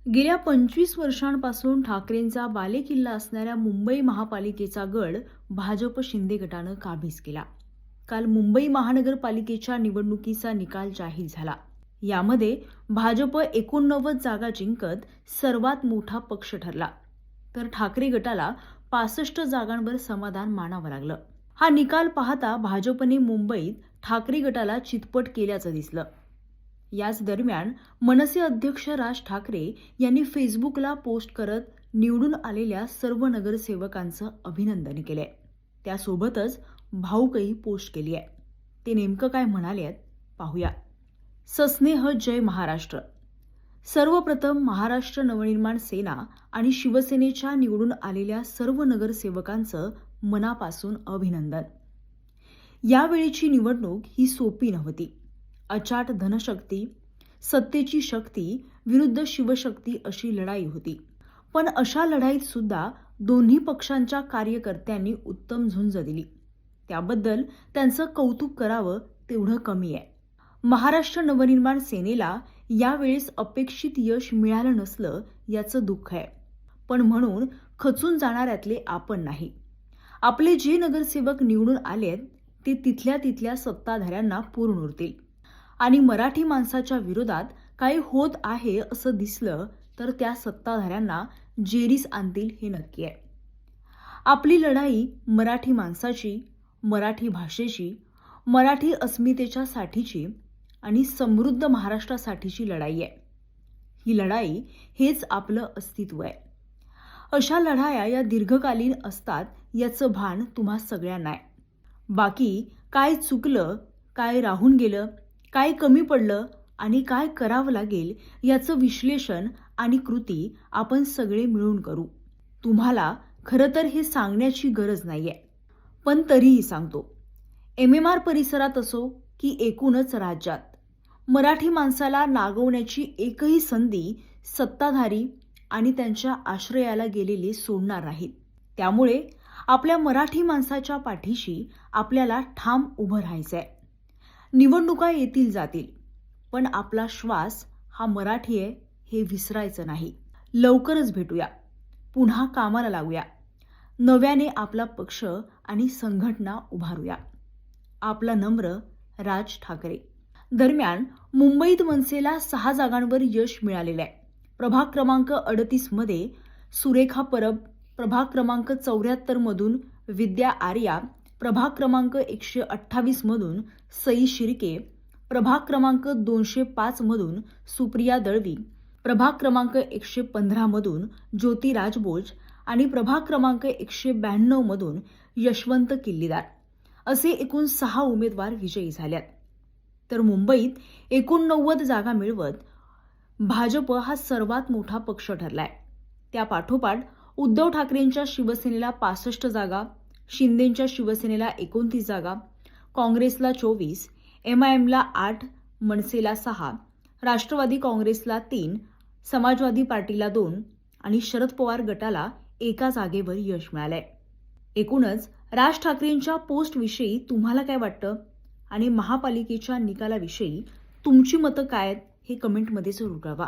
गेल्या 25 वर्षांपासून ठाकरेंचा बालेकिल्ला असणाऱ्या मुंबई महापालिकेचा गड भाजप शिंदे गटानं काबीज केला. काल मुंबई महानगरपालिकेच्या निवडणुकीचा निकाल जाहीर झाला. यामध्ये भाजप 89 जागा जिंकत सर्वात मोठा पक्ष ठरला, तर ठाकरे गटाला 65 जागांवर समाधान मानावं लागलं. हा निकाल पाहता भाजपने मुंबईत ठाकरे गटाला चितपट केल्याचं दिसलं. याच दरम्यान मनसे अध्यक्ष राज ठाकरे यांनी फेसबुकला पोस्ट करत निवडून आलेल्या सर्व नगरसेवकांचं अभिनंदन केलंय. त्यासोबतच भाऊकही पोस्ट केली आहे. ते नेमकं काय म्हणाले आहेत पाहूया. सस्नेह जय महाराष्ट्र. सर्वप्रथम महाराष्ट्र नवनिर्माण सेना आणि शिवसेनेच्या निवडून आलेल्या सर्व नगरसेवकांचं मनापासून अभिनंदन. यावेळीची निवडणूक ही सोपी नव्हती. अचाट धनशक्ती, सत्तेची शक्ती विरुद्ध शिवशक्ती अशी लढाई होती. पण अशा लढाईत सुद्धा दोन्ही पक्षांच्या कार्यकर्त्यांनी उत्तम झुंज दिली. त्याबद्दल त्यांचं कौतुक करावं तेवढं कमी आहे. महाराष्ट्र नवनिर्माण सेनेला यावेळेस अपेक्षित यश मिळालं नसलं याचं दुःख आहे. पण म्हणून खचून जाणाऱ्यातले आपण नाही. आपले जे नगरसेवक निवडून आलेत ते तिथल्या तिथल्या सत्ताधाऱ्यांना पूर्ण उरतील. आणि मराठी माणसाच्या विरोधात काही होत आहे असं दिसलं तर त्या सत्ताधाऱ्यांना जेरीस आणतील हे नक्की आहे. आपली लढाई मराठी माणसाची, मराठी भाषेची, मराठी अस्मितेच्या साठीची आणि समृद्ध महाराष्ट्रासाठीची लढाई आहे. ही लढाई हेच आपलं अस्तित्व आहे. अशा लढाया या दीर्घकालीन असतात याचं भान तुम्हा सगळ्यांना आहे. बाकी काय चुकलं, काय राहून गेलं, काय कमी पडलं आणि काय करावं लागेल याचं विश्लेषण आणि कृती आपण सगळे मिळून करू. तुम्हाला खरं तर हे सांगण्याची गरज नाहीये, पण तरीही सांगतो. MMR परिसरात असो की एकूणच राज्यात मराठी माणसाला नागवण्याची एकही संधी सत्ताधारी आणि त्यांच्या आश्रयाला गेलेले सोडणार नाहीत. त्यामुळे आपल्या मराठी माणसाच्या पाठीशी आपल्याला ठाम उभं राहायचंय. निवडणुका येतील जातील, पण आपला श्वास हा मराठी आहे हे विसरायचं नाही. लवकरच भेटूया, पुन्हा कामाला लागूया. नव्याने आपला पक्ष आणि संघटना उभारूया. आपला नम्र राज ठाकरे. दरम्यान मुंबईत मनसेला 6 जागांवर यश मिळालेलं आहे. प्रभाग क्रमांक 38 मध्ये सुरेखा परब, प्रभाग क्रमांक 74 मधून विद्या आर्या, प्रभाग क्रमांक 128 मधून सई शिर्के, प्रभाग क्रमांक 205 मधून सुप्रिया दळवी, प्रभाग क्रमांक 115 मधून ज्योती राजबोज आणि प्रभाग क्रमांक 192 मधून यशवंत किल्लीदार असे एकूण 6 उमेदवार विजयी झाल्यात. तर मुंबईत 89 जागा मिळवत भाजप हा सर्वात मोठा पक्ष ठरलाय. त्यापाठोपाठ उद्धव ठाकरेंच्या शिवसेनेला 65 जागा, शिंदेंच्या शिवसेनेला 29 जागा, काँग्रेसला 24, MIMला 8, मनसेला 6, राष्ट्रवादी काँग्रेसला 3, समाजवादी पार्टीला 2 आणि शरद पवार गटाला 1 जागेवर यश मिळालंय. एकूणच राज ठाकरेंच्या पोस्टविषयी तुम्हाला काय वाटतं आणि महापालिकेच्या निकालाविषयी तुमची मतं काय आहेत हे कमेंटमध्ये जरूर कळवा.